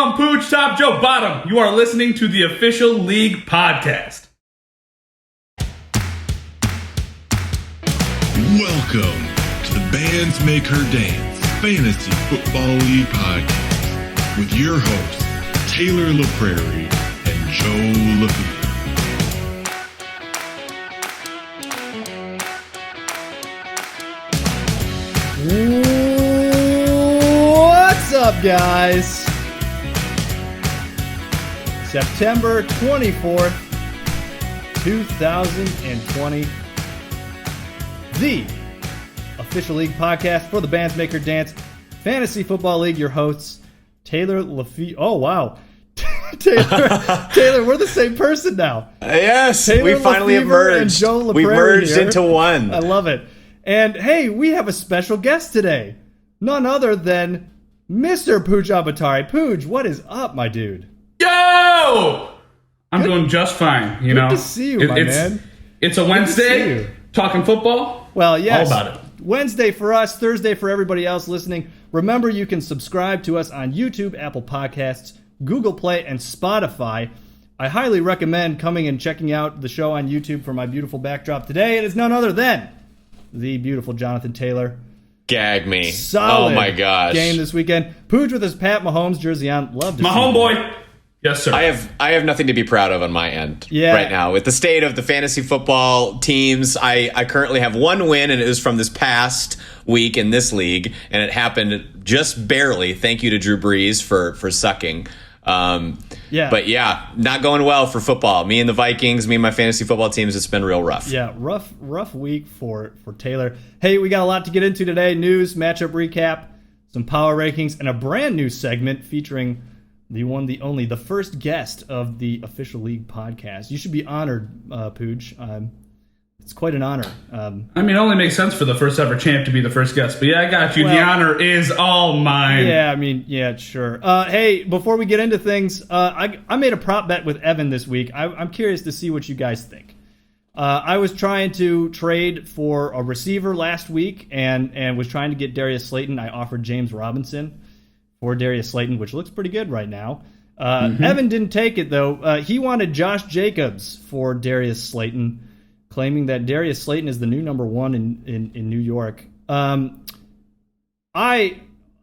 from Pooch Top Joe Bottom. You are listening to the Official League Podcast. Welcome to the Bands Make Her Dance Fantasy Football League Podcast with your hosts, Taylor LaPrairie and Joe LaFee. What's up, guys? September 24th, 2020. The Official League Podcast for the Bands Make Her Dance Fantasy Football League. Your hosts, Taylor LaFee. Oh, wow. Taylor, we're the same person now. Yes, Taylor we finally Lefevre emerged. and Joe LaPrairie we merged here. into one. I love it. And hey, we have a special guest today. None other than Mr. Pujan Bhattarai. Puj, what is up, my dude? Yo! I'm doing just fine, you know. Good to see you, my man. It's a Wednesday, talking football. Well, yes. All about it. Wednesday for us, Thursday for everybody else listening. Remember, you can subscribe to us on YouTube, Apple Podcasts, Google Play, and Spotify. I highly recommend coming and checking out the show on YouTube for my beautiful backdrop today. It is none other than the beautiful Jonathan Taylor. Gag me. Solid oh my gosh. game this weekend. Pooch with his Pat Mahomes jersey on. Love to My see homeboy. Yes, sir. I have nothing to be proud of on my end right now. With the state of the fantasy football teams, I currently have one win, and it was from this past week in this league, and it happened just barely. Thank you to Drew Brees for sucking. But yeah, not going well for football. Me and the Vikings, me and my fantasy football teams, it's been real rough. Yeah, rough week for Taylor. Hey, we got a lot to get into today. News, matchup recap, some power rankings, and a brand new segment featuring the one, the only, the first guest of the Official League Podcast. You should be honored, Pooj. It's quite an honor. I mean, it only makes sense for the first ever champ to be the first guest. But yeah, I got you. Well, the honor is all mine. Yeah, I mean, yeah, sure. Hey, before we get into things, I made a prop bet with Evan this week. I'm curious to see what you guys think. I was trying to trade for a receiver last week and was trying to get Darius Slayton. I offered James Robinson for Darius Slayton, which looks pretty good right now. Evan didn't take it, though. He wanted Josh Jacobs for Darius Slayton, claiming that Darius Slayton is the new number one in New York. I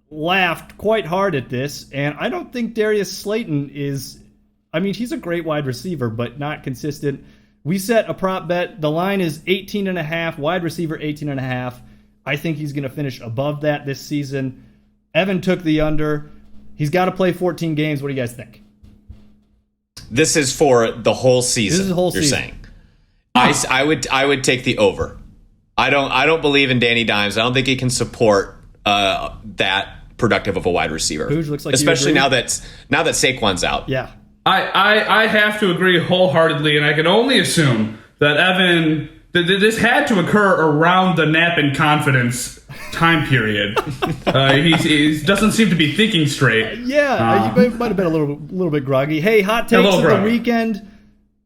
laughed quite hard at this, and I don't think Darius Slayton is... I mean, he's a great wide receiver, but not consistent. We set a prop bet. The line is 18.5, wide receiver 18.5. I think he's going to finish above that this season. Evan took the under. He's got to play 14 games. What do you guys think? This is for the whole season. This is the whole season. Saying. I would take the over. I don't believe in Danny Dimes. I don't think he can support that productive of a wide receiver. Pooch, looks like especially now that Saquon's out. Yeah. I have to agree wholeheartly, and I can only assume that Evan... This had to occur around the nap and confidence time period. He doesn't seem to be thinking straight. You might have been a little bit groggy. Hey, hot takes of the weekend.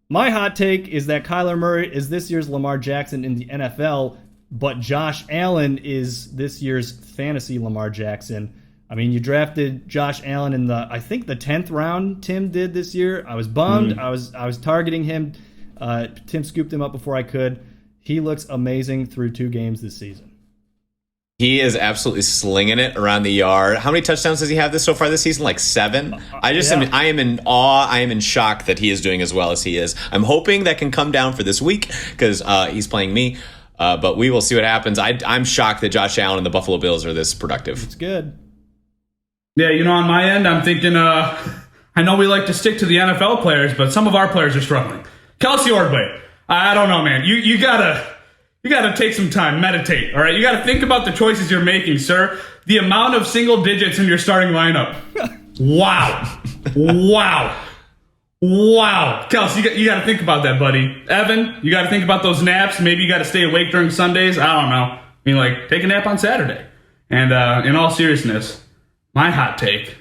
My hot take is that Kyler Murray is this year's Lamar Jackson in the NFL, but Josh Allen is this year's fantasy Lamar Jackson. I mean, you drafted Josh Allen in the 10th round. Tim did this year. I was bummed. I was targeting him. Tim scooped him up before I could. He looks amazing through 2 games this season. He is absolutely slinging it around the yard. How many touchdowns does he have this so far this season? Like 7? I am in awe. I am in shock that he is doing as well as he is. I'm hoping that can come down for this week because he's playing me. But we will see what happens. I'm shocked that Josh Allen and the Buffalo Bills are this productive. It's good. Yeah, on my end, I'm thinking, I know we like to stick to the NFL players, but some of our players are struggling. Kelsey Ordway. I don't know, man. You gotta take some time, meditate, all right? You gotta think about the choices you're making, sir. The amount of single digits in your starting lineup. Wow. Kelsey, you gotta think about that, buddy. Evan, you gotta think about those naps. Maybe you gotta stay awake during Sundays. I don't know. I mean, take a nap on Saturday. And in all seriousness, my hot take,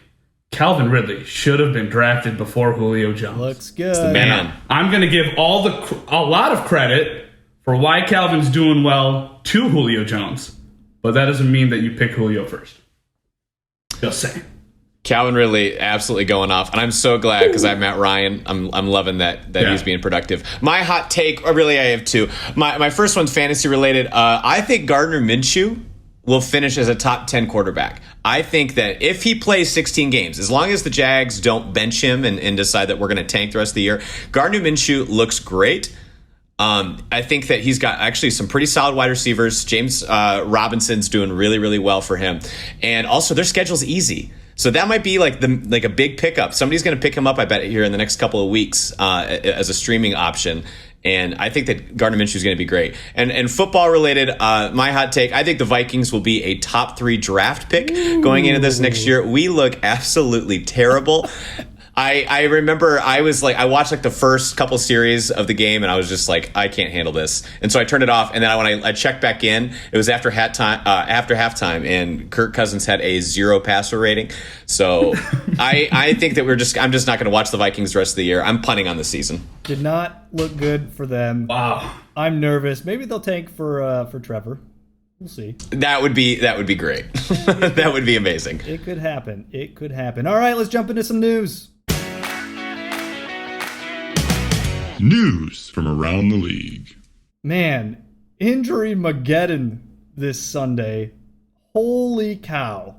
Calvin Ridley should have been drafted before Julio Jones. Looks good. The man. I'm going to give a lot of credit for why Calvin's doing well to Julio Jones, but that doesn't mean that you pick Julio first. Just saying. Calvin Ridley absolutely going off, and I'm so glad because I'm Matt Ryan. I'm loving that he's being productive. My hot take, or really I have two. My first one's fantasy related. I think Gardner Minshew will finish as a top 10 quarterback. I think that if he plays 16 games, as long as the Jags don't bench him and decide that we're going to tank the rest of the year, Gardner Minshew looks great. I think that he's got actually some pretty solid wide receivers. James Robinson's doing really, really well for him. And also their schedule's easy. So that might be like a big pickup. Somebody's going to pick him up, I bet, here in the next couple of weeks as a streaming option. And I think that Gardner Minshew is going to be great. And football related, my hot take, I think the Vikings will be a top 3 draft pick going into this next year. We look absolutely terrible. I remember I watched like the first couple series of the game and I was just like, I can't handle this. And so I turned it off. And then when I checked back in, it was after halftime and Kirk Cousins had a 0 passer rating. So I think that I'm just not going to watch the Vikings the rest of the year. I'm punting on the season. Did not look good for them. Wow. I'm nervous. Maybe they'll tank for Trevor. We'll see. That would be great. That would be amazing. It could happen. All right, let's jump into some news. News from around the league. Man, Injurymageddon this Sunday. Holy cow.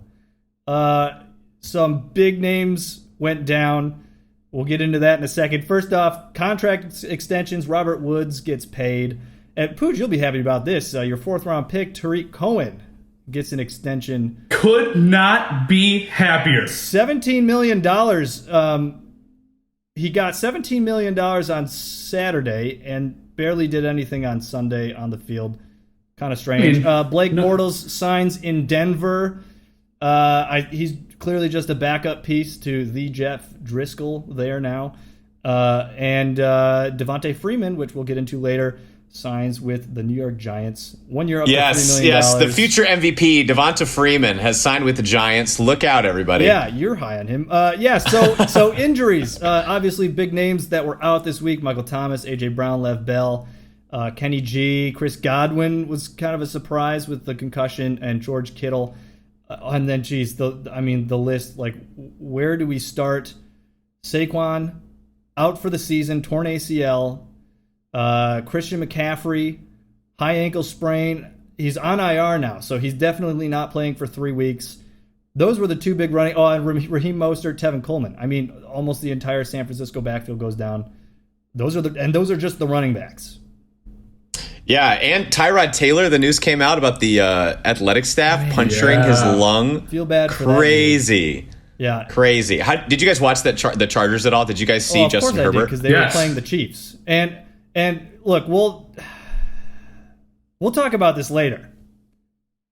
Some big names went down. We'll get into that in a second. First off, contract extensions. Robert Woods gets paid. And Pooj, you'll be happy about this. Your 4th-round pick, Tariq Cohen, gets an extension. Could not be happier. $17 million. He got $17 million on Saturday and barely did anything on Sunday on the field. Kind of strange. Blake Bortles signs in Denver. He's clearly just a backup piece to the Jeff Driscoll there now. And Devontae Freeman, which we'll get into later, signs with the New York Giants. 1 year up to $3 million. Yes, the future MVP, Devonta Freeman, has signed with the Giants. Look out, everybody. Yeah, you're high on him. So injuries. Obviously, big names that were out this week. Michael Thomas, A.J. Brown, Lev Bell, Kenny G. Chris Godwin was kind of a surprise with the concussion, and George Kittle. And then, the list, like, where do we start? Saquon, out for the season, torn ACL. Christian McCaffrey, high ankle sprain. He's on IR now, so he's definitely not playing for 3 weeks. Those were the two big running. Oh, and Raheem Mostert, Tevin Coleman. I mean, almost the entire San Francisco backfield goes down. Those are just the running backs. Yeah, and Tyrod Taylor. The news came out about the athletic staff puncturing his lung. Feel bad for crazy. That. Yeah, crazy. Did you guys watch the Chargers at all? Did you guys see Justin Herbert? Because they were playing the Chiefs. And look, we'll talk about this later.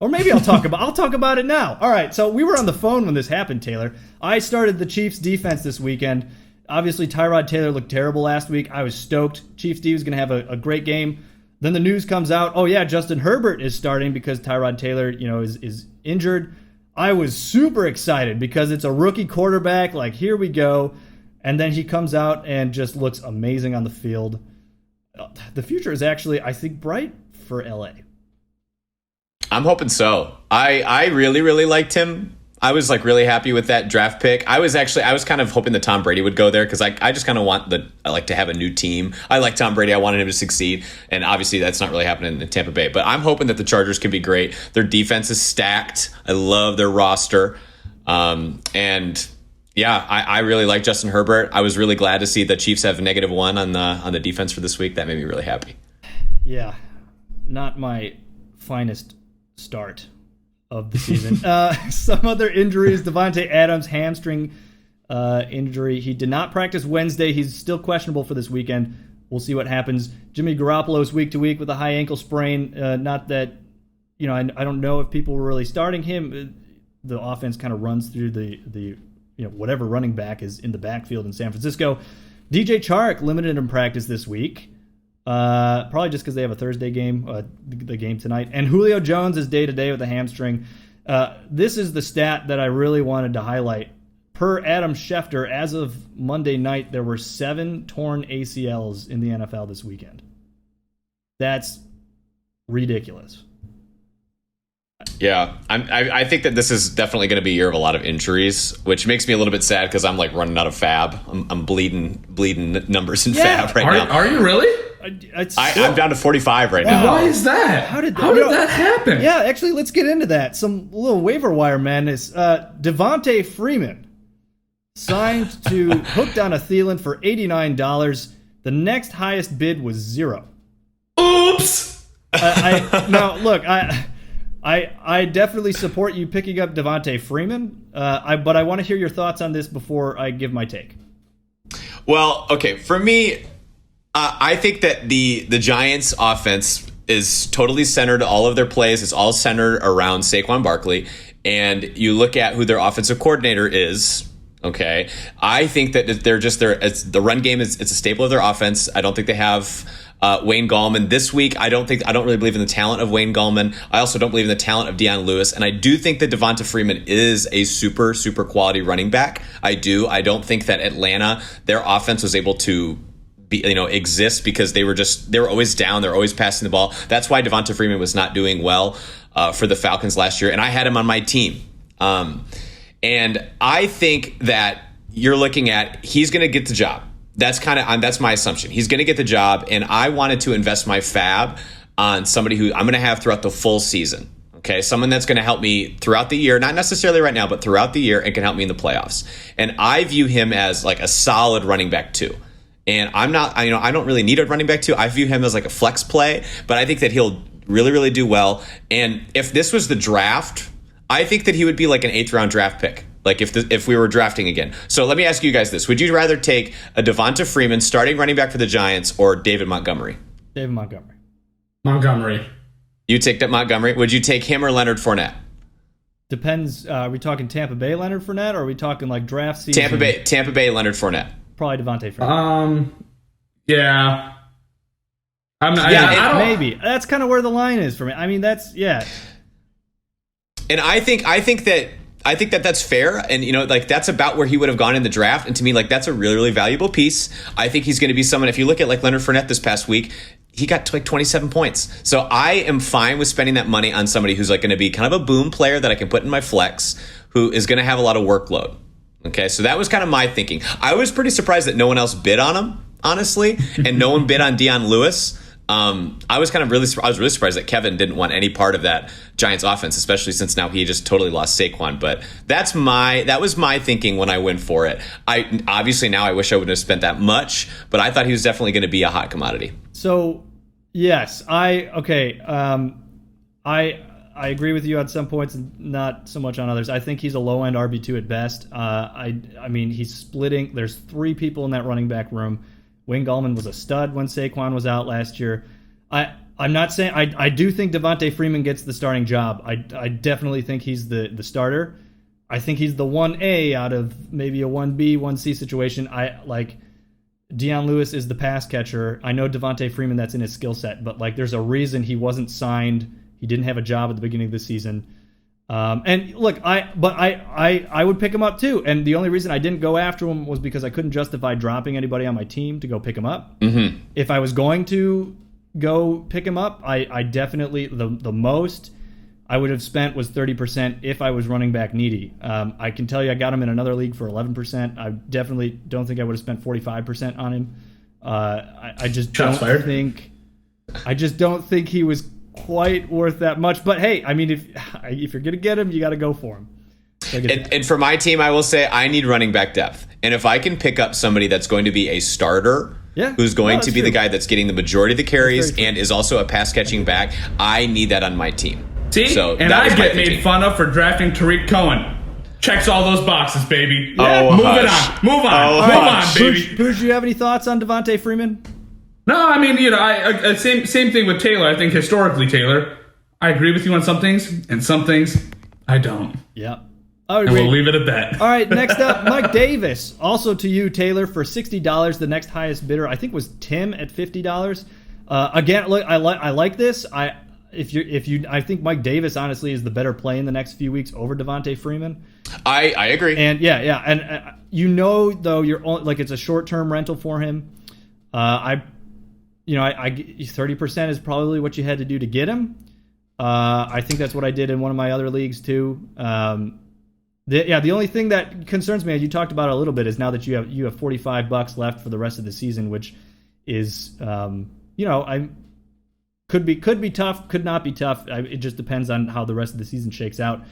Or maybe I'll talk about it now. All right, so we were on the phone when this happened, Taylor. I started the Chiefs defense this weekend. Obviously, Tyrod Taylor looked terrible last week. I was stoked. Chiefs D was going to have a great game. Then the news comes out, oh yeah, Justin Herbert is starting because Tyrod Taylor, is injured. I was super excited because it's a rookie quarterback. Like, here we go. And then he comes out and just looks amazing on the field. The future is actually, I think, bright for LA. I'm hoping so. I really, really liked him. I was really happy with that draft pick. I was kind of hoping that Tom Brady would go there because I just kind of want to have a new team. I like Tom Brady. I wanted him to succeed. And obviously that's not really happening in Tampa Bay. But I'm hoping that the Chargers can be great. Their defense is stacked. I love their roster. And yeah, I really like Justin Herbert. I was really glad to see the Chiefs have -1 on the defense for this week. That made me really happy. Yeah, not my finest start of the season. Some other injuries: Devontae Adams, hamstring injury. He did not practice Wednesday. He's still questionable for this weekend. We'll see what happens. Jimmy Garoppolo is week to week with a high ankle sprain. Not that, I don't know if people were really starting him. The offense kind of runs through the whatever running back is in the backfield in San Francisco. DJ Chark limited in practice this week. Probably just because they have a Thursday game, the game tonight. And Julio Jones is day-to-day with a hamstring. This is the stat that I really wanted to highlight. Per Adam Schefter, as of Monday night, there were 7 torn ACLs in the NFL this weekend. That's ridiculous. Yeah, I think that this is definitely going to be a year of a lot of injuries, which makes me a little bit sad because I'm like running out of fab. I'm bleeding numbers in fab right now. Are you really? I'm down to 45 right now. Why is that? How did that happen? Yeah, actually, let's get into that. Some little waiver wire madness. Devontae Freeman signed to hooked on a Thielen for $89. The next highest bid was $0. Oops. Now look, I definitely support you picking up Devontae Freeman, but I want to hear your thoughts on this before I give my take. Well, okay, for me, I think that the Giants' offense is totally centered. All of their plays, it's all centered around Saquon Barkley. And you look at who their offensive coordinator is. Okay, I think that they're just there. The run game it's a staple of their offense. I don't think they have Wayne Gallman this week. I don't really believe in the talent of Wayne Gallman. I also don't believe in the talent of Deion Lewis, and I do think that Devonta Freeman is a super quality running back. I do. I don't think that Atlanta, their offense was able to exist because they were always down. They're always passing the ball. That's why Devonta Freeman was not doing well for the Falcons last year, and I had him on my team. And I think that you're looking at he's going to get the job. That's my assumption. He's going to get the job, and I wanted to invest my fab on somebody who I'm going to have throughout the full season. Okay, someone that's going to help me throughout the year, not necessarily right now, but throughout the year, and can help me in the playoffs. And I view him as like a solid running back too. And I don't really need a running back too. I view him as like a flex play, but I think that he'll really do well. And if this was the draft, I think that he would be like an 8th round draft pick. Like if we were drafting again. So let me ask you guys this. Would you rather take a Devonta Freeman starting running back for the Giants or David Montgomery? David Montgomery. Montgomery. You take that Montgomery. Would you take him or Leonard Fournette? Depends. Are we talking Tampa Bay Leonard Fournette or are we talking like draft season? Tampa Bay Leonard Fournette. Probably Devontae Freeman. Yeah. Maybe. That's kind of where the line is for me. I mean, yeah. And I think that that's fair, and that's about where he would have gone in the draft. And to me, that's a really valuable piece. I think he's going to be someone. If you look at Leonard Fournette this past week, he got to 27 points. So I am fine with spending that money on somebody who's going to be kind of a boom player that I can put in my flex, who is going to have a lot of workload. Okay, so that was kind of my thinking. I was pretty surprised that no one else bid on him, honestly, and no one bid on Deion Lewis. I was really surprised that Kevin didn't want any part of that Giants offense, especially since now he just totally lost Saquon. But that was my thinking when I went for it. I wish I wouldn't have spent that much, but I thought he was definitely going to be a hot commodity. So yes, I agree with you on some points, and not so much on others. I think he's a low end RB2 at best. I mean he's splitting. There's 3 people in that running back room. Wayne Gallman was a stud when Saquon was out last year. I'm not saying I do think Devontae Freeman gets the starting job. I definitely think he's the starter. I think he's the 1A out of maybe a 1B, 1C situation. I like Deion Lewis is the pass catcher. I know Devontae Freeman, that's in his skill set, but there's a reason he wasn't signed. He didn't have a job at the beginning of the season. And look, I would pick him up too. And the only reason I didn't go after him was because I couldn't justify dropping anybody on my team to go pick him up. Mm-hmm. If I was going to go pick him up, I definitely the most I would have spent was 30% if I was running back needy. I can tell you I got him in another league for 11%. I definitely don't think I would have spent 45% on him. I just don't think he was quite worth that much. But hey, I mean, if you're gonna get him, you got to go for him. And for my team, I will say I need running back depth. And if I can pick up somebody that's going to be a starter, who's going to be the guy that's getting the majority of the carries and is also a pass catching back, I need that on my team. See, so and I get made fun of for drafting Tariq Cohen. Checks all those boxes, baby. Yeah. Move on, baby. Puj, do you have any thoughts on Devontae Freeman? No, I mean, same thing with Taylor. I think historically, Taylor, I agree with you on some things, and some things I don't. Yeah. And we'll leave it at that. All right, next up, Mike Davis. Also to you, Taylor, for $60. The next highest bidder, I think, was Tim at $50. Again, look, I like this. I think Mike Davis honestly is the better play in the next few weeks over Devontae Freeman. I agree. And and though you're it's a short-term rental for him. 30% is probably what you had to do to get him. I think that's what I did in one of my other leagues too. The only thing that concerns me, as you talked about it a little bit, is now that you have $45 left for the rest of the season, which is I could be tough, could not be tough. It just depends on how the rest of the season shakes out.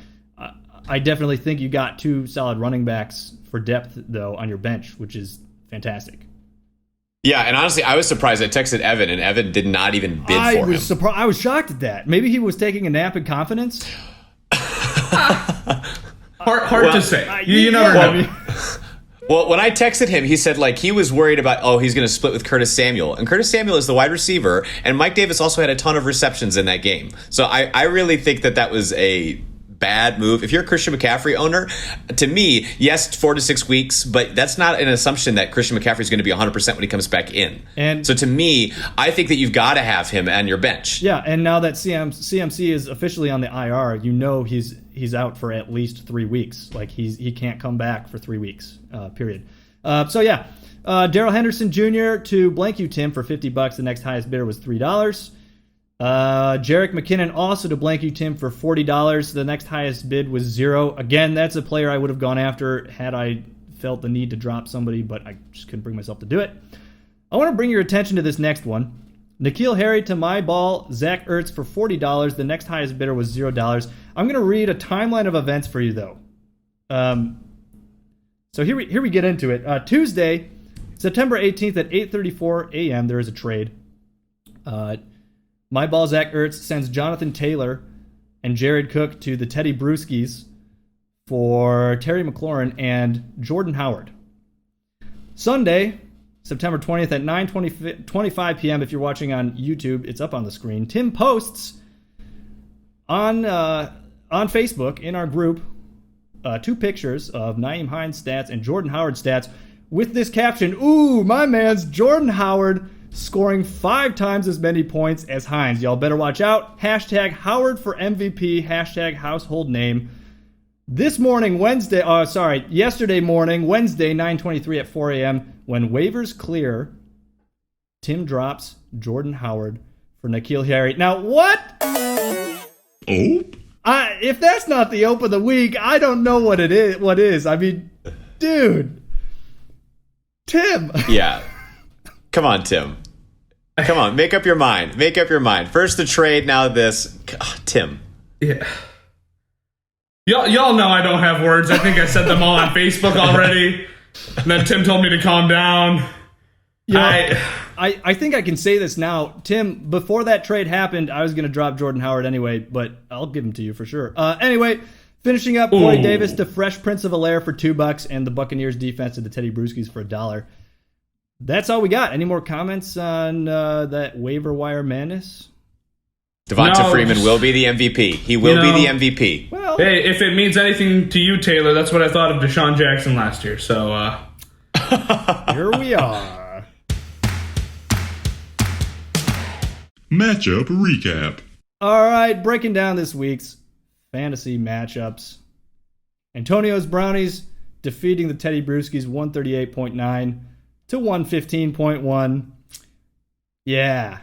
I definitely think you got 2 solid running backs for depth though on your bench, which is fantastic. Yeah, and honestly, I was surprised. I texted Evan, and Evan did not even bid for him. I was shocked at that. Maybe he was taking a nap in confidence. Hard to say. You never know. Well, when I texted him, he said like he was worried about, he's going to split with Curtis Samuel. And Curtis Samuel is the wide receiver, and Mike Davis also had a ton of receptions in that game. So I really think that was a bad move. If you're a Christian McCaffrey owner, to me, yes, 4 to 6 weeks, but that's not an assumption that Christian McCaffrey is going to be 100% when he comes back in. And so to me, I think that you've got to have him on your bench. Yeah, and now that CMC is officially on the IR, he's out for at least 3 weeks. Like he can't come back for 3 weeks. Period. Darrell Henderson Jr. to blank you, Tim, for $50. The next highest bidder was $3. Jerick McKinnon also to blank you, Tim, for $40. The next highest bid was $0. Again, that's a player I would have gone after had I felt the need to drop somebody, but I just couldn't bring myself to do it. I want to bring your attention to this next one. N'Keal Harry to my ball, Zach Ertz for $40. The next highest bidder was $0. I'm going to read a timeline of events for you, though. So here we get into it. Tuesday, September 18th at 8:34 a.m., there is a trade. My ball, Zach Ertz, sends Jonathan Taylor and Jared Cook to the Teddy Brewskis for Terry McLaurin and Jordan Howard. Sunday, September 20th at 9:25 p.m. If you're watching on YouTube, it's up on the screen. Tim posts on Facebook in our group 2 pictures of Nyheim Hines stats and Jordan Howard stats with this caption, "Ooh, my man's Jordan Howard scoring 5 times as many points as Hines. Y'all better watch out. Hashtag Howard for MVP. Hashtag household name." Yesterday morning, Wednesday, 9:23 at 4 a.m., when waivers clear, Tim drops Jordan Howard for N'Keal Harry. Now, what? If that's not the ope of the week, I don't know what it is. What is? I mean, dude. Tim. Yeah. Come on, Tim. Come on, make up your mind. Make up your mind. First the trade, now this. Tim. Yeah. Y'all know I don't have words. I think I said them all on Facebook already. And then Tim told me to calm down. I think I can say this now. Tim, before that trade happened, I was going to drop Jordan Howard anyway, but I'll give him to you for sure. Anyway, finishing up, Corey Davis to Fresh Prince of Bel-Air for $2 and the Buccaneers defense to the Teddy Brewskis for $1. That's all we got. Any more comments on that waiver wire madness? Devonta Freeman will be the MVP. He will be the MVP. Well, hey, if it means anything to you, Taylor, that's what I thought of Deshaun Jackson last year. So here we are. Matchup recap. All right, breaking down this week's fantasy matchups. Antonio's Brownies defeating the Teddy Brewskis 138.9 to 115.1. Yeah.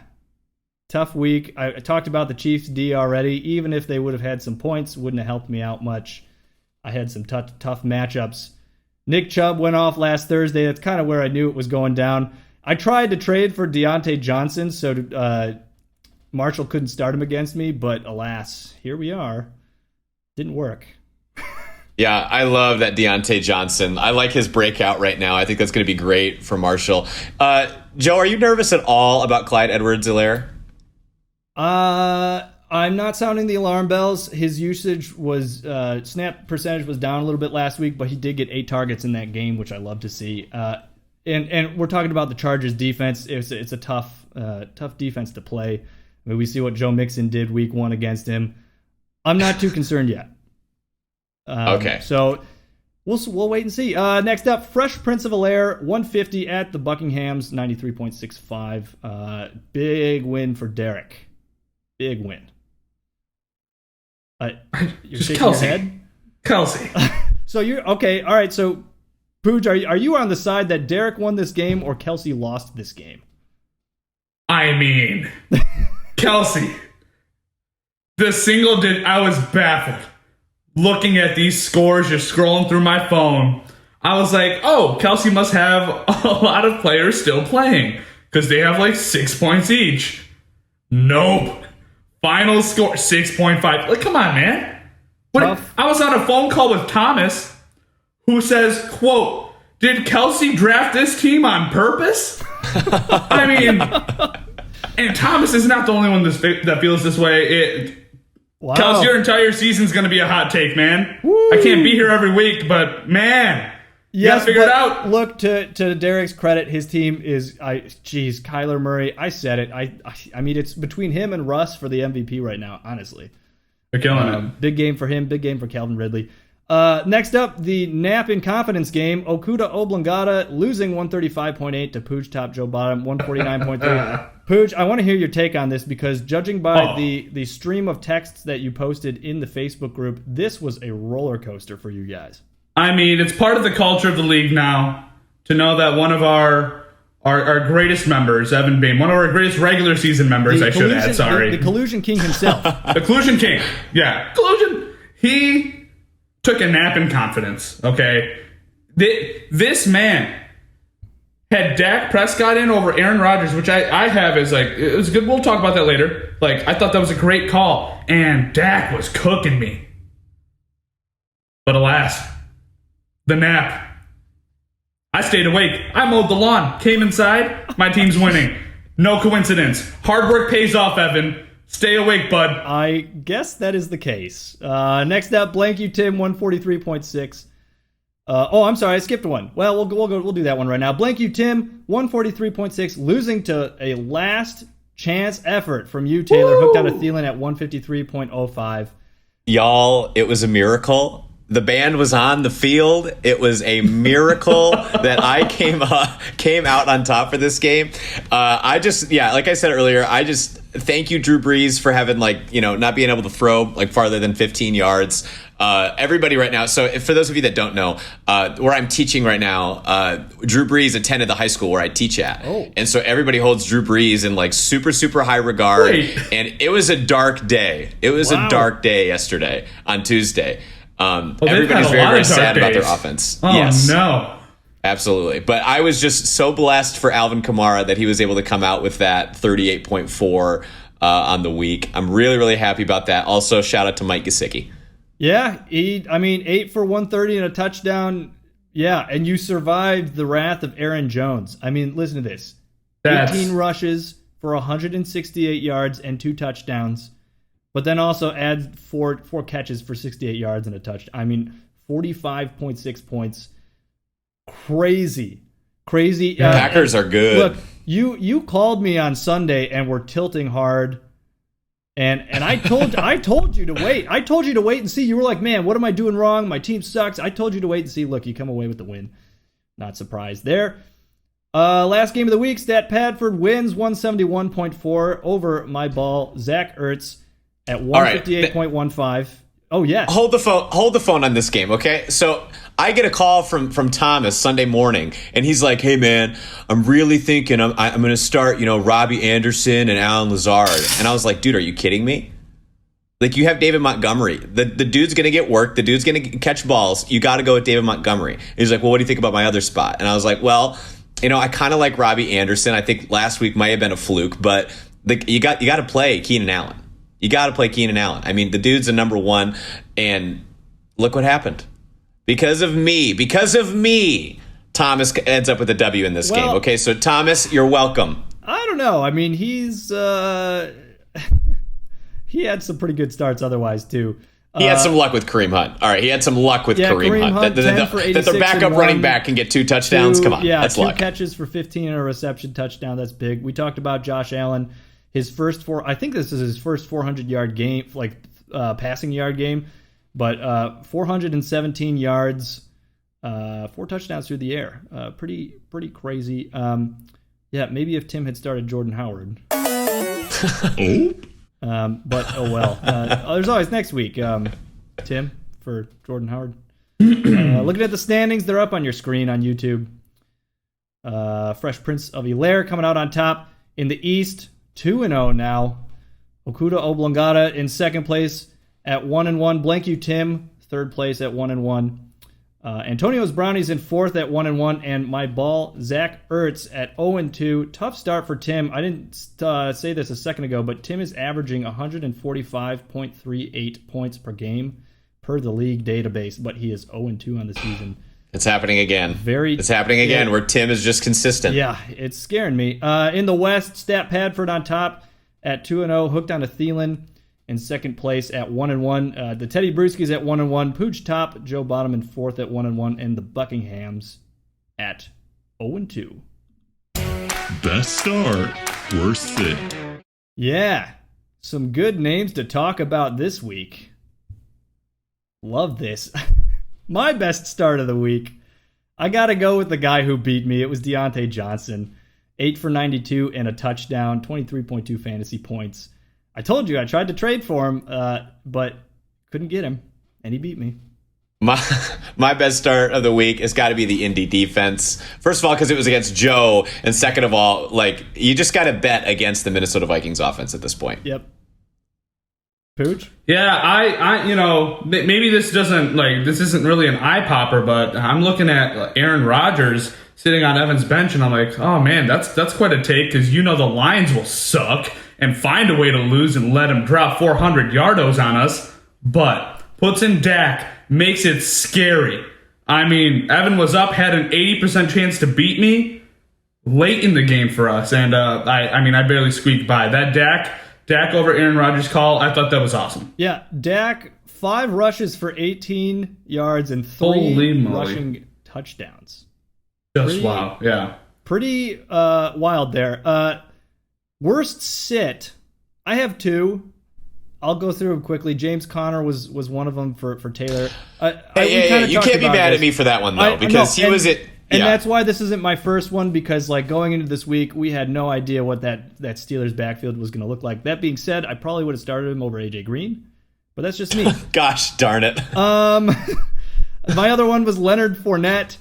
Tough week. I talked about the Chiefs D already. Even if they would have had some points, wouldn't have helped me out much. I had some tough matchups. Nick Chubb went off last Thursday. That's kind of where I knew it was going down. I tried to trade for Deontay Johnson so Marshall couldn't start him against me, but alas, here we are. Didn't work. Yeah, I love that Deontay Johnson. I like his breakout right now. I think that's going to be great for Marshall. Joe, are you nervous at all about Clyde Edwards-Helaire? I'm not sounding the alarm bells. His usage was snap percentage was down a little bit last week, but he did get 8 targets in that game, which I love to see. And we're talking about the Chargers defense. It's a tough defense to play. I mean, we see what Joe Mixon did week 1 against him. I'm not too concerned yet. Okay. So we'll wait and see. Next up, Fresh Prince of Bel-Air, 150 at the Buckinghams, 93.65. Big win for Derek. Big win. You're just shaking Kelsey. your head? Kelsey. So you're okay. All right. So, Pooj, are you on the side that Derek won this game or Kelsey lost this game? I mean, Kelsey. I was baffled. Looking at these scores, just scrolling through my phone, I was like, oh, Kelsey must have a lot of players still playing because they have like 6 points each. Nope. Final score, 6.5. Like, come on, man. I was on a phone call with Thomas, who says, quote, did Kelsey draft this team on purpose? I mean, and Thomas is not the only one that feels this way. Wow. Kelsey, your entire season's going to be a hot take, man. Woo. I can't be here every week, but man, you got to figure it out. Look, to Derek's credit, his team is, Kyler Murray. I said it. I mean, it's between him and Russ for the MVP right now, honestly. They're killing it. Big game for him, big game for Calvin Ridley. Next up, the nap in confidence game. Okuda Oblongata losing 135.8 to Puj Top Joe Bottom 149.3. Puj, I want to hear your take on this because judging by the stream of texts that you posted in the Facebook group, this was a roller coaster for you guys. I mean, it's part of the culture of the league now to know that one of our greatest members, Evan Beam, one of our greatest regular season members, I should add, sorry. The Collusion King himself. The Collusion King. Yeah. Collusion. He took a nap in confidence, okay? This man had Dak Prescott in over Aaron Rodgers, which I have as like, it was good. We'll talk about that later. Like, I thought that was a great call. And Dak was cooking me. But alas, the nap. I stayed awake. I mowed the lawn. Came inside. My team's winning. No coincidence. Hard work pays off, Evan. Stay awake, bud. I guess that is the case. Next up, Blank You Tim 143.6. I'm sorry, I skipped one. Well, we'll do that one right now. Blank You Tim 143.6, losing to a last chance effort from you, Taylor. Hooked on a Thielen at 153.05. Y'all, it was a miracle. The band was on the field. It was a miracle that I came out on top for this game. Like I said earlier, I just thank you, Drew Brees, for having not being able to throw like farther than 15 yards. Everybody right now. So for those of you that don't know, where I'm teaching right now, Drew Brees attended the high school where I teach at. Oh. And so everybody holds Drew Brees in like super, super high regard. Wait. And it was a dark day. It was a dark day yesterday on Tuesday. Everybody's very, very sad about their offense. Oh, yes. No. Absolutely. But I was just so blessed for Alvin Kamara that he was able to come out with that 38.4 on the week. I'm really, really happy about that. Also, shout out to Mike Gesicki. Yeah, 8 for 130 and a touchdown. Yeah, and you survived the wrath of Aaron Jones. I mean, listen to this. 18 rushes for 168 yards and 2 touchdowns. But then also adds four catches for 68 yards and a touchdown. I mean, 45.6 points. Crazy. Packers are good. Look, you called me on Sunday and were tilting hard. And I told you to wait. I told you to wait and see. You were like, man, what am I doing wrong? My team sucks. I told you to wait and see. Look, you come away with the win. Not surprised there. Last game of the week, Stat Padford wins 171.4 over my ball, Zach Ertz. At 158.15. Oh, yeah. Hold the phone on this game, okay? So I get a call from Thomas Sunday morning, and he's like, hey, man, I'm really thinking I'm going to start, Robbie Anderson and Alan Lazard. And I was like, dude, are you kidding me? Like, you have David Montgomery. The dude's going to get work. The dude's going to catch balls. You got to go with David Montgomery. And he's like, well, what do you think about my other spot? And I was like, well, I kind of like Robbie Anderson. I think last week might have been a fluke, but you got to play Keenan Allen. You got to play Keenan Allen. I mean, the dude's a number one, and look what happened. Because of me, Thomas ends up with a W in this game. Okay, so Thomas, you're welcome. I don't know. I mean, he had some pretty good starts otherwise, too. He had some luck with Kareem Hunt. All right, he had some luck with Kareem Hunt. That their backup running back can get 2 touchdowns. Come on, that's luck. 2 catches for 15 and a reception touchdown. That's big. We talked about Josh Allen. His first I think this is his first 400-yard game, passing yard game, but 417 yards, 4 touchdowns through the air. Pretty crazy. Maybe if Tim had started Jordan Howard. But oh well. There's always next week, Tim, for Jordan Howard. Looking at the standings, they're up on your screen on YouTube. Fresh Prince of Hilaire coming out on top in the East. 2-0 now Okuda Oblongata in second place at 1-1. Blank you, Tim, third place at 1-1. Antonio's Brownies in fourth at 1-1, and my ball, Zach Ertz at 0-2. Tough start for Tim. I didn't say this a second ago, but Tim is averaging 145.38 points per game per the league database, but he is 0-2 on the season. It's happening again. It's happening again, where Tim is just consistent. Yeah, it's scaring me. In the West, Stat Padford on top at 2-0, hooked on to Thielen in second place at 1-1. The Teddy Brewskis at 1-1. Pooch top, Joe Bottom in fourth at 1-1, and the Buckinghams at 0-2. Best start, worst sit. Yeah, some good names to talk about this week. Love this. My best start of the week. I got to go with the guy who beat me. It was Deontay Johnson. 8 for 92 and a touchdown, 23.2 fantasy points. I told you I tried to trade for him, but couldn't get him, and he beat me. My best start of the week has got to be the Indy defense. First of all, because it was against Joe, and second of all, you just got to bet against the Minnesota Vikings offense at this point. Yep. Pooch? Yeah, I maybe this isn't really an eye popper, but I'm looking at Aaron Rodgers sitting on Evan's bench, and I'm like, oh man, that's quite a take, because the Lions will suck and find a way to lose and let him drop 400 yardos on us, but puts in Dak, makes it scary. I mean, Evan was up, had an 80% chance to beat me late in the game for us, and I barely squeaked by. That Dak over Aaron Rodgers call, I thought that was awesome. Yeah, Dak, 5 rushes for 18 yards and 3 rushing touchdowns. Wow, yeah. Pretty wild there. Worst sit, I have 2. I'll go through them quickly. James Conner was one of them for Taylor. Hey, you can't be mad at me for that one, though, because he was it. And that's why this isn't my first one, because going into this week, we had no idea what that Steelers backfield was going to look like. That being said, I probably would have started him over AJ Green, but that's just me. Gosh darn it. My other one was Leonard Fournette,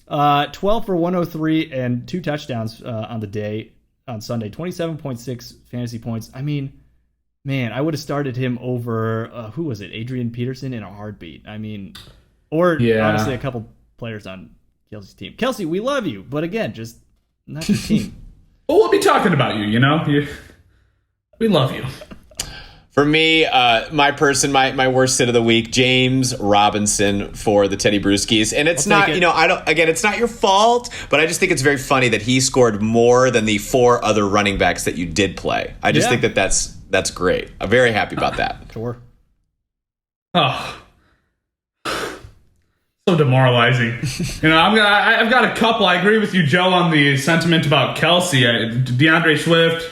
12 for 103 and 2 touchdowns on the day on Sunday, 27.6 fantasy points. I mean, man, I would have started him over, who was it, Adrian Peterson in a heartbeat. I mean, honestly, a couple players on Kelsey's team. Kelsey, we love you, but again, just not your team. Well, we'll be talking about you, we love you. For me, my worst sit of the week, James Robinson for the Teddy Brewskis. And it's not, it's not your fault, but I just think it's very funny that he scored more than the 4 other running backs that you did play. I just think that's great. I'm very happy about that. Sure. Oh. So demoralizing. I've got a couple. I agree with you, Joe, on the sentiment about Kelsey. DeAndre Swift,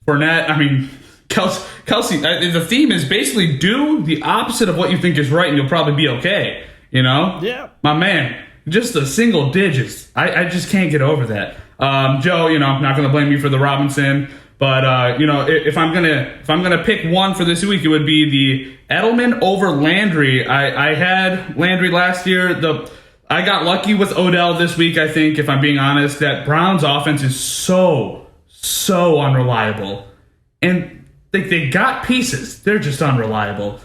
Fournette. I mean, Kelsey, the theme is basically do the opposite of what you think is right, and you'll probably be okay. Yeah. My man, just the single digits. I just can't get over that. Joe, I'm not going to blame you for the Robinson, but if I'm gonna pick one for this week, it would be the Edelman over Landry. I had Landry last year. I got lucky with Odell this week. I think, if I'm being honest, that Browns offense is so unreliable, and they got pieces. They're just unreliable.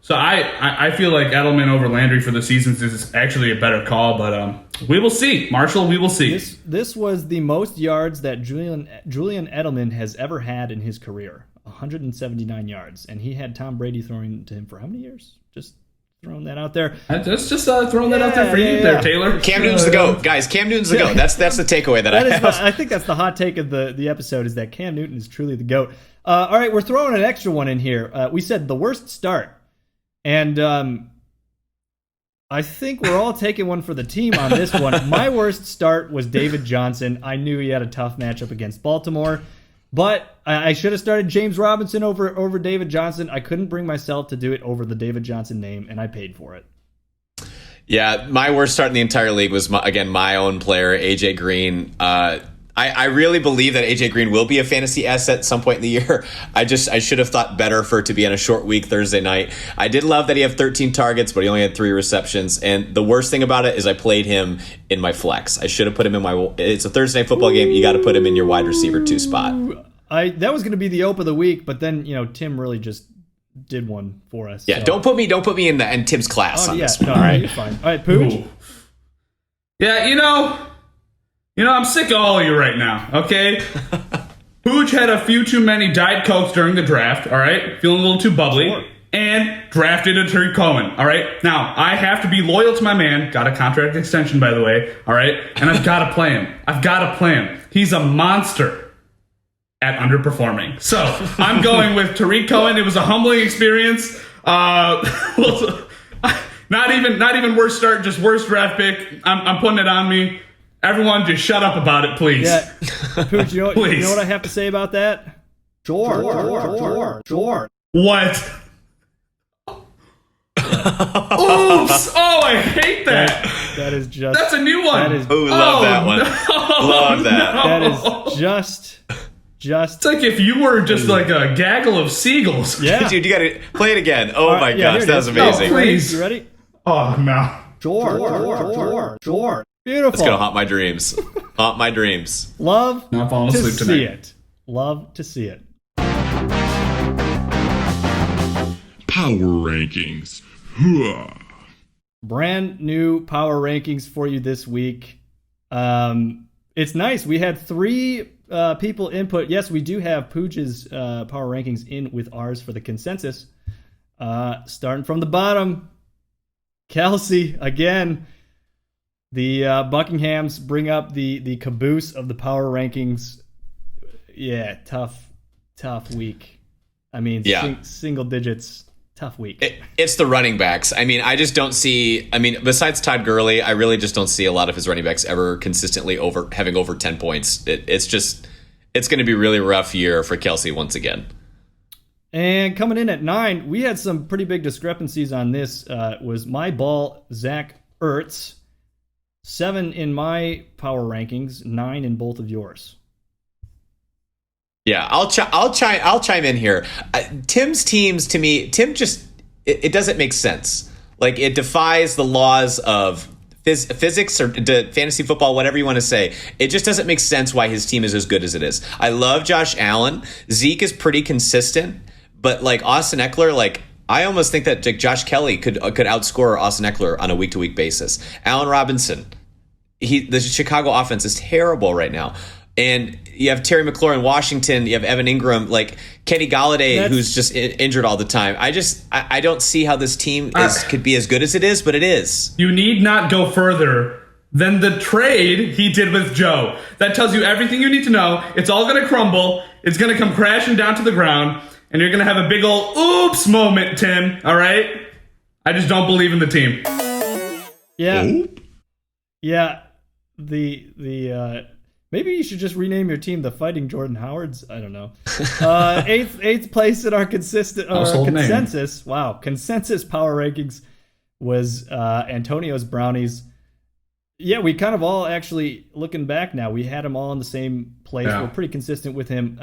So I feel like Edelman over Landry for the seasons is actually a better call, but we will see. Marshall, we will see. This was the most yards that Julian Edelman has ever had in his career, 179 yards, and he had Tom Brady throwing to him for how many years? Just throwing that out there. Just throwing that out there for you there, Taylor. Cam Newton's the GOAT. Guys, Cam Newton's the GOAT. That's the takeaway that I have. I think that's the hot take of the episode, is that Cam Newton is truly the GOAT. All right, we're throwing an extra one in here. We said the worst start. And I think we're all taking one for the team on this one. My worst start was David Johnson. I knew he had a tough matchup against Baltimore, but I should have started James Robinson over David Johnson. I couldn't bring myself to do it over the David Johnson name, and I paid for it. Yeah, my worst start in the entire league was, my own player, AJ Green. I really believe that AJ Green will be a fantasy asset at some point in the year. I should have thought better for it to be on a short week Thursday night. I did love that he had 13 targets, but he only had 3 receptions. And the worst thing about it is I played him in my flex. I should have put him in it's a Thursday night football game. You got to put him in your wide receiver 2 spot. That was going to be the ope of the week, but then Tim really just did one for us. Yeah, so. don't put me in Tim's class on this one. No, all right, you're fine. All right, Pooch. Ooh. Yeah, I'm sick of all of you right now. Okay, Pooch had a few too many Diet Cokes during the draft. All right, feeling a little too bubbly. Sure. And drafted a Tariq Cohen, all right? Now, I have to be loyal to my man. Got a contract extension, by the way, all right? And I've got to play him. He's a monster at underperforming. So, I'm going with Tariq Cohen. It was a humbling experience. Not even worst start, just worst draft pick. I'm putting it on me. Everyone, just shut up about it, please. Yeah. Pooch, you know what I have to say about that? George. What? Oops! Oh, I hate that. That is just. That's a new one. Love that one. No, Love that. That is just. It's like if you were just like a gaggle of seagulls. Yeah, dude, you gotta play it again. Oh my gosh, that was No, amazing. please. You ready? Oh no. George. Beautiful. It's gonna haunt my dreams. Haunt my dreams. Love Not falling to asleep see tonight. it. Love to see it. Power rankings. Hooah. Brand new power rankings for you this week. It's nice. We had 3 people input. Yes, we do have Pooch's power rankings in with ours for the consensus. Starting from the bottom, Kelsey again. The Buckinghams bring up the caboose of the power rankings. Yeah, tough week. I mean, single digits. Tough week. It's the running backs. I mean, I just don't see. I mean, besides Todd Gurley, I really just don't see a lot of his running backs ever consistently having over 10 points. It's going to be a really rough year for Kelsey once again. And coming in at 9, we had some pretty big discrepancies on this. Was my ball Zach Ertz, 7 in my power rankings, 9 in both of yours. Yeah, I'll chime in here. Tim's teams, to me, Tim just it doesn't make sense. Like, it defies the laws of physics or fantasy football, whatever you want to say. It just doesn't make sense why his team is as good as it is. I love Josh Allen. Zeke is pretty consistent, but like Austin Eckler, like I almost think that Josh Kelly could outscore Austin Eckler on a week-to-week basis. Allen Robinson, the Chicago offense is terrible right now. And you have Terry McLaurin, Washington. You have Evan Ingram, like Kenny Galladay, who's just injured all the time. I don't see how this team could be as good as it is, but it is. You need not go further than the trade he did with Joe. That tells you everything you need to know. It's all going to crumble. It's going to come crashing down to the ground, and you're going to have a big old oops moment, Tim. All right? I just don't believe in the team. Yeah. Oop. Yeah. The maybe you should just rename your team the Fighting Jordan Howards. I don't know. Eighth place in our consensus. Name. Wow, consensus power rankings was Antonio's Brownies. Yeah, we kind of all actually looking back now. We had them all in the same place. Yeah. We're pretty consistent with him.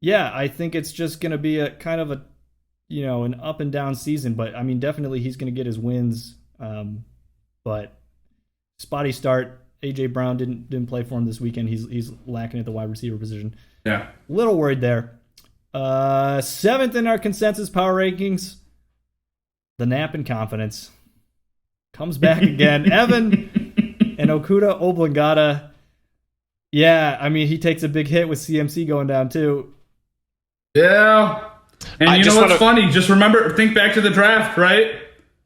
Yeah, I think it's just going to be a kind of an up and down season. But I mean, definitely he's going to get his wins. But spotty start. AJ Brown didn't play for him this weekend. He's lacking at the wide receiver position. Yeah. Little worried there. 7th in our consensus power rankings. The nap and confidence comes back again. Evan and Okuda Oblongata. Yeah, I mean, he takes a big hit with CMC going down too. Yeah. And you know what's funny? Just think back to the draft, right?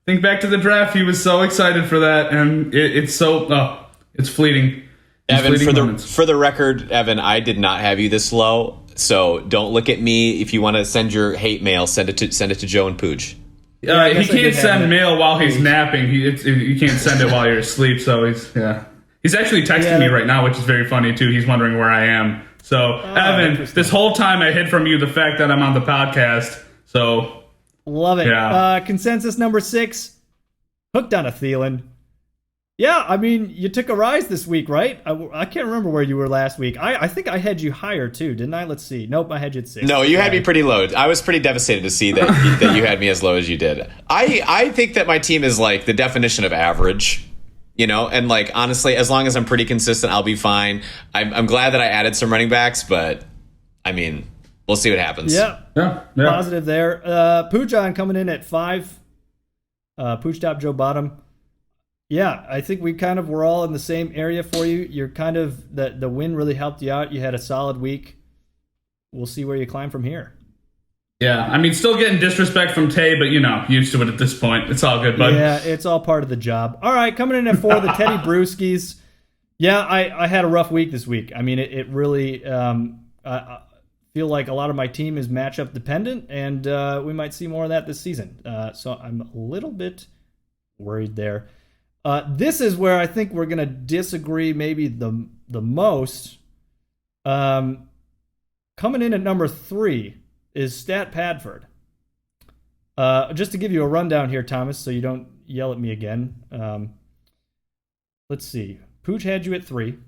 Think back to the draft. He was so excited for that, and it's fleeting. Evan, for the record, Evan, I did not have you this low, so don't look at me. If you want to send your hate mail, send it to Joe and Pooch. He can't send mail while he's napping. You can't send it while you're asleep. So he's actually texting me right now, which is very funny too. He's wondering where I am. So Evan, this whole time I hid from you the fact that I'm on the podcast. So love it. Yeah. Consensus number 6, hooked on a Thielen. Yeah, I mean, you took a rise this week, right? I can't remember where you were last week. I think I had you higher, too, didn't I? Let's see. Nope, I had you at 6. No, you had me pretty low. I was pretty devastated to see that you had me as low as you did. I think that my team is like the definition of average, and like, honestly, as long as I'm pretty consistent, I'll be fine. I'm glad that I added some running backs, but I mean, we'll see what happens. Yeah. Yeah. Positive there. Pujan coming in at 5. Pooch top, Joe bottom. Yeah, I think we kind of were all in the same area for you. You're kind of the win really helped you out. You had a solid week. We'll see where you climb from here. Yeah, I mean, still getting disrespect from Tay, but used to it at this point. It's all good, bud. Yeah, it's all part of the job. All right, coming in at 4, the Teddy Brewskis. Yeah, I had a rough week this week. I mean, it really. I feel like a lot of my team is matchup dependent, and we might see more of that this season. So I'm a little bit worried there. This is where I think we're going to disagree maybe the most. Coming in at number 3 is Stat Padford. Just to give you a rundown here, Thomas, so you don't yell at me again. Let's see. Pooch had you at 3.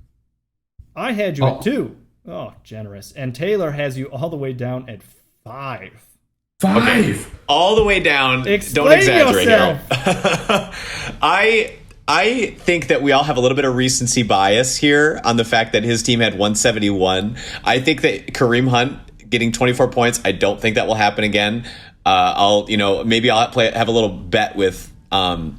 I had you at 2. Oh, generous. And Taylor has you all the way down at 5. 5? Okay. All the way down. Explain Don't exaggerate yourself. Here. I think that we all have a little bit of recency bias here on the fact that his team had 171. I think that Kareem Hunt getting 24 points, I don't think that will happen again. Maybe I'll have a little bet with Tom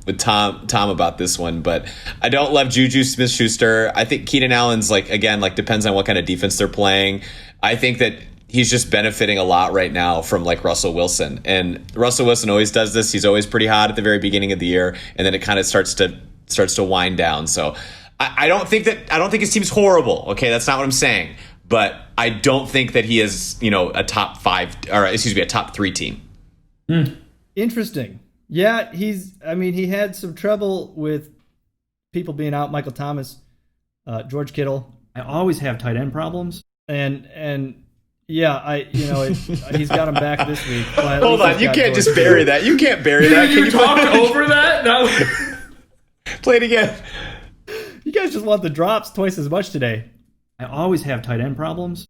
about this one, but I don't love Juju Smith-Schuster. I think Keenan Allen's depends on what kind of defense they're playing. I think that he's just benefiting a lot right now from Russell Wilson, and Russell Wilson always does this. He's always pretty hot at the very beginning of the year, and then it kind of starts to wind down. So I don't think his team's horrible. Okay, that's not what I'm saying, but I don't think that he is a top 5 or a top 3 team. Interesting. Yeah, he had some trouble with people being out. Michael Thomas, George Kittle. I always have tight end problems, and yeah, he's got him back this week. Hold on, you can't just bury that. You can't bury that. Can you talk over that? No. Play it again. You guys just want the drops twice as much today. I always have tight end problems.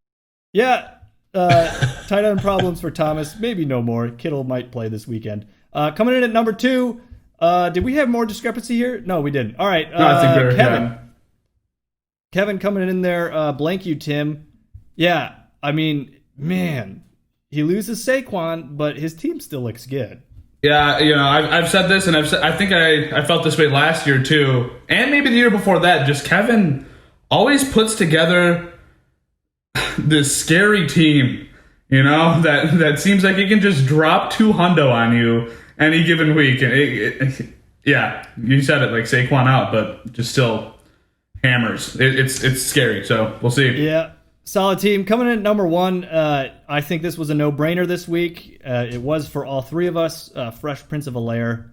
Yeah, tight end problems for Thomas. Maybe no more. Kittle might play this weekend. Coming in at number 2. Did we have more discrepancy here? No, we didn't. All right. No, I think they're Kevin. yeah. Kevin coming in there. Blank you, Tim. Yeah, I mean, man, he loses Saquon, but his team still looks good. Yeah, I've said this, and I think I felt this way last year too, and maybe the year before that. Just Kevin always puts together this scary team, that seems like he can just drop 2 hundo on you any given week. And yeah, you said it, like Saquon out, but just still hammers. It's scary. So we'll see. Yeah. Solid team. Coming in at number 1, I think this was a no-brainer this week. It was for all 3 of us. Fresh Prince of Bel-Air.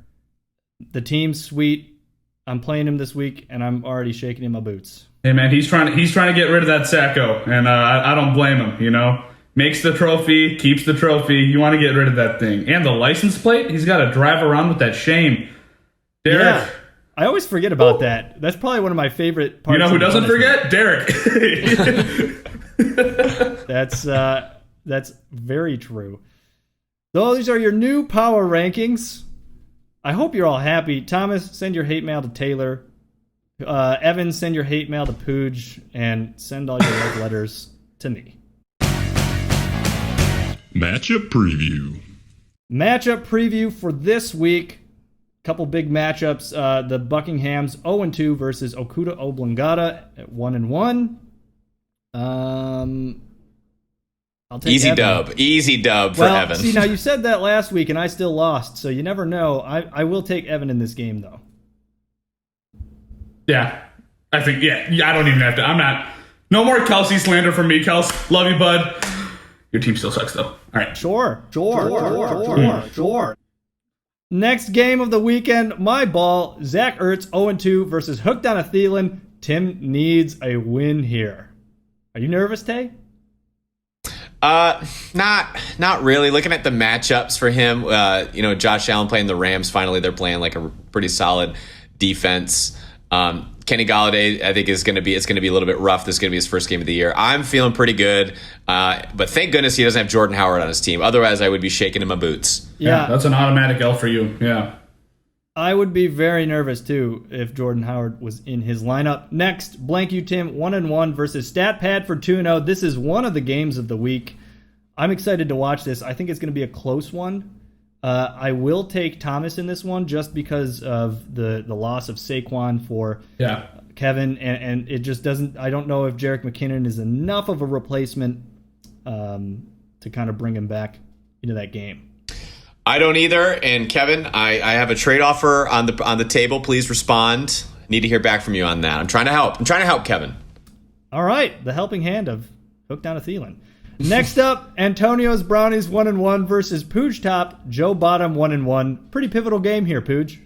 The team's sweet. I'm playing him this week, and I'm already shaking in my boots. Hey, man, he's trying to get rid of that Sacco, and I don't blame him, Makes the trophy, keeps the trophy. You want to get rid of that thing. And the license plate, he's got to drive around with that shame. Derek. Yeah. I always forget about that. That's probably one of my favorite parts. You know who doesn't forget? Derek. That's very true. Those are your new power rankings. I hope you're all happy. Thomas, send your hate mail to Taylor. Evan, send your hate mail to Pooj, and send all your love letters to me. Matchup preview. Matchup preview for this week. Couple big matchups. The Buckinghams 0-2 versus Okuda Oblongata at 1-1. I'll take Easy Evan. Easy dub for Evan. See, now you said that last week, and I still lost, so you never know. I will take Evan in this game, though. Yeah. I think, I don't even have to. I'm not. No more Kelsey slander from me, Kels. Love you, bud. Your team still sucks, though. All right. Sure. Next game of the weekend, my ball. Zach Ertz 0-2 versus Hooked on a Thielen. Tim needs a win here. Are you nervous, Tay? Not really. Looking at the matchups for him, Josh Allen playing the Rams. Finally, they're playing like a pretty solid defense. Kenny Golladay, I think it's going to be a little bit rough. This is going to be his first game of the year. I'm feeling pretty good, but thank goodness he doesn't have Jordan Howard on his team. Otherwise, I would be shaking in my boots. Yeah, that's an automatic L for you. Yeah. I would be very nervous, too, if Jordan Howard was in his lineup. Next, Blank You Tim, 1-1 versus StatPad for 2-0. This is one of the games of the week. I'm excited to watch this. I think it's going to be a close one. I will take Thomas in this one just because of the loss of Saquon for Kevin, and it just doesn't. I don't know if Jerick McKinnon is enough of a replacement to kind of bring him back into that game. I don't either. And Kevin, I have a trade offer on the table. Please respond. I need to hear back from you on that. I'm trying to help Kevin. All right, the helping hand of Hooked on a Thielen. Next up, Antonio's Brownies 1-1 versus Pooj Top, Joe Bottom 1-1. Pretty pivotal game here, Pooj.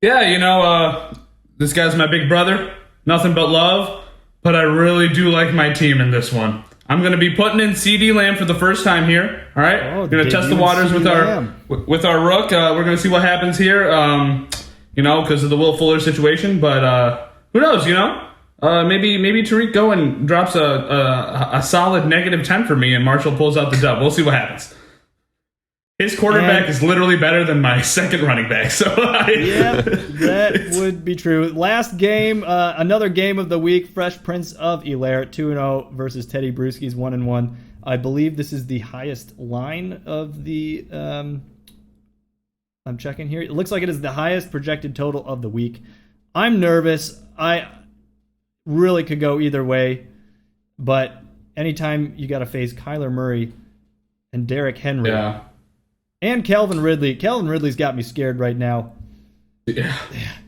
Yeah, this guy's my big brother. Nothing but love. But I really do like my team in this one. I'm going to be putting in CD Lamb for the first time here. All right, we're going to test the waters with our rook. We're going to see what happens here. Because of the Will Fuller situation. But who knows? Maybe Tariq Cohen drops a solid -10 for me, and Marshall pulls out the dub. We'll see what happens. His quarterback is literally better than my second running back. So yeah, that would be true. Last game, another game of the week. Fresh Prince of Hilaire 2-0 versus Teddy Bruschi's 1-1. I believe this is the highest line of the. I'm checking here. It looks like it is the highest projected total of the week. I'm nervous. I really could go either way, but anytime you got to face Kyler Murray and Derrick Henry. Yeah. And Calvin Ridley. Calvin Ridley's got me scared right now. Yeah.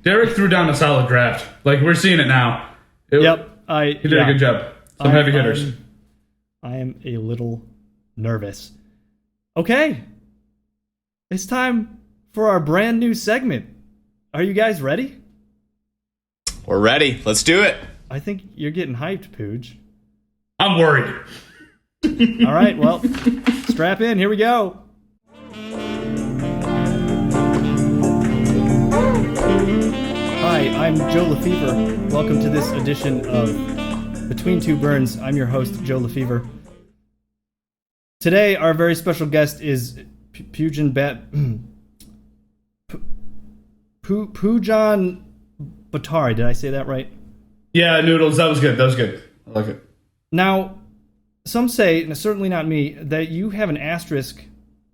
Derek threw down a solid draft. Like, we're seeing it now. He did a good job. Some heavy hitters. I am a little nervous. Okay. It's time for our brand new segment. Are you guys ready? We're ready. Let's do it. I think you're getting hyped, Pooj. I'm worried. All right, well, strap in. Here we go. Hi, I'm Joe Lefevre. Welcome to this edition of Between Two Burns. I'm your host, Joe Lefevre. Today, our very special guest is Pujan Bhattarai. Did I say that right? Yeah, Noodles, that was good. I like it. Now, some say, and certainly not me, that you have an asterisk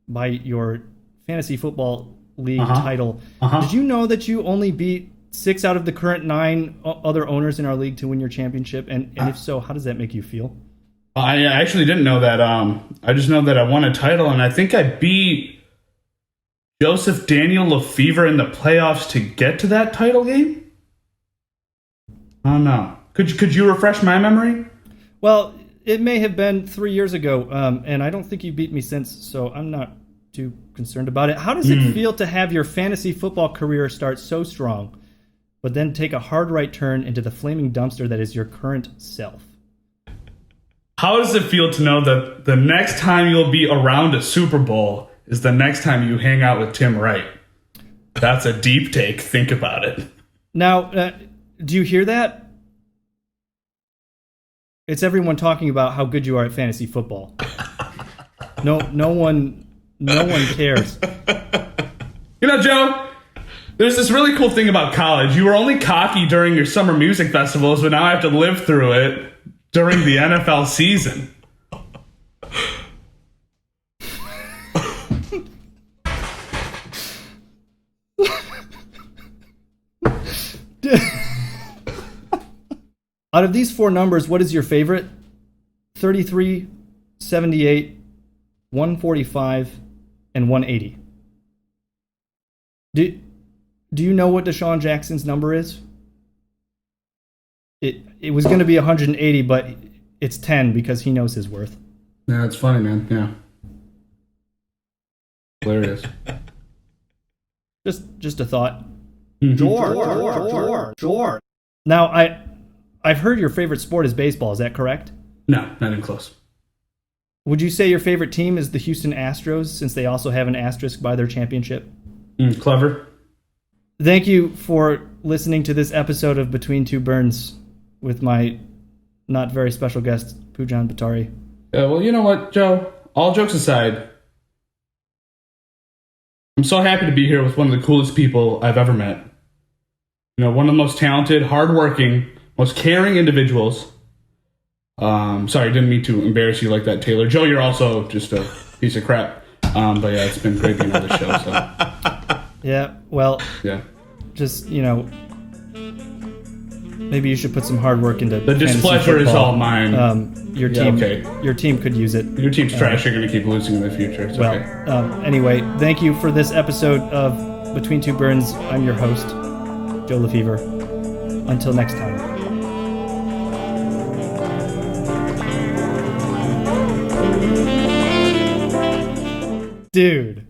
by your fantasy football league title. Did you know that you only beat 6 out of the current 9 other owners in our league to win your championship? And if so, how does that make you feel? I actually didn't know that. I just know that I won a title, and I think I beat Joseph Daniel Lefevre in the playoffs to get to that title game? I don't know. Could you refresh my memory? Well, it may have been 3 years ago, and I don't think you beat me since, so I'm not too concerned about it. How does it feel to have your fantasy football career start so strong, but then take a hard right turn into the flaming dumpster that is your current self? How does it feel to know that the next time you'll be around a Super Bowl is the next time you hang out with Tim Wright? That's a deep take. Think about it. Now, do you hear that? It's everyone talking about how good you are at fantasy football. No one cares. Joe, there's this really cool thing about college. You were only cocky during your summer music festivals, but now I have to live through it during the NFL season. Out of these 4 numbers, what is your favorite? 33, 78, 145, and 180. Do you know what Deshaun Jackson's number is? It was going to be 180, but it's 10 because he knows his worth. Yeah, it's funny, man. Yeah. Hilarious. Just a thought. George. Now, I've heard your favorite sport is baseball. Is that correct? No, not even close. Would you say your favorite team is the Houston Astros, since they also have an asterisk by their championship? Clever. Thank you for listening to this episode of Between Two Burns with my not very special guest, Pujan Bhattarai. Well, you know what, Joe? All jokes aside, I'm so happy to be here with one of the coolest people I've ever met. You know, one of the most talented, hardworking, most caring individuals. Sorry, didn't mean to embarrass you like that, Taylor. Joe, you're also just a piece of crap. But yeah, it's been great being on the show. So. Yeah, well, yeah. Just, maybe you should put some hard work into the displeasure is all mine. Your team could use it. Your team's trash. You're going to keep losing in the future. It's okay. Anyway, thank you for this episode of Between Two Burns. I'm your host, Joe Lefevre. Until next time. Dude.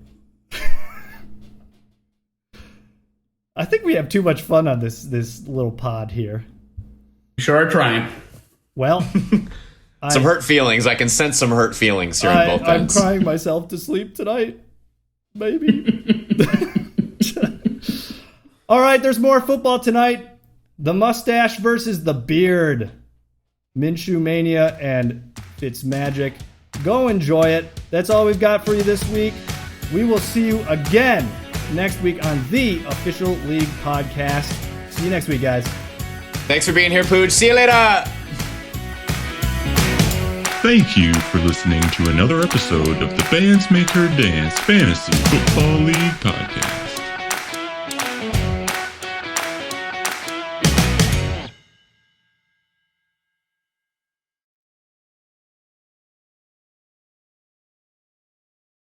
I think we have too much fun on this little pod here. You sure are trying. Well, some hurt feelings. I can sense some hurt feelings here on both ends. I'm crying myself to sleep tonight. Maybe. All right, there's more football tonight. The mustache versus the beard. Minshew Mania and Fitzmagic. Go enjoy it. That's all we've got for you this week. We will see you again next week on the Official League Podcast. See you next week, guys. Thanks for being here, Pooj. See you later. Thank you for listening to another episode of the Bands Make Her Dance Fantasy Football League Podcast.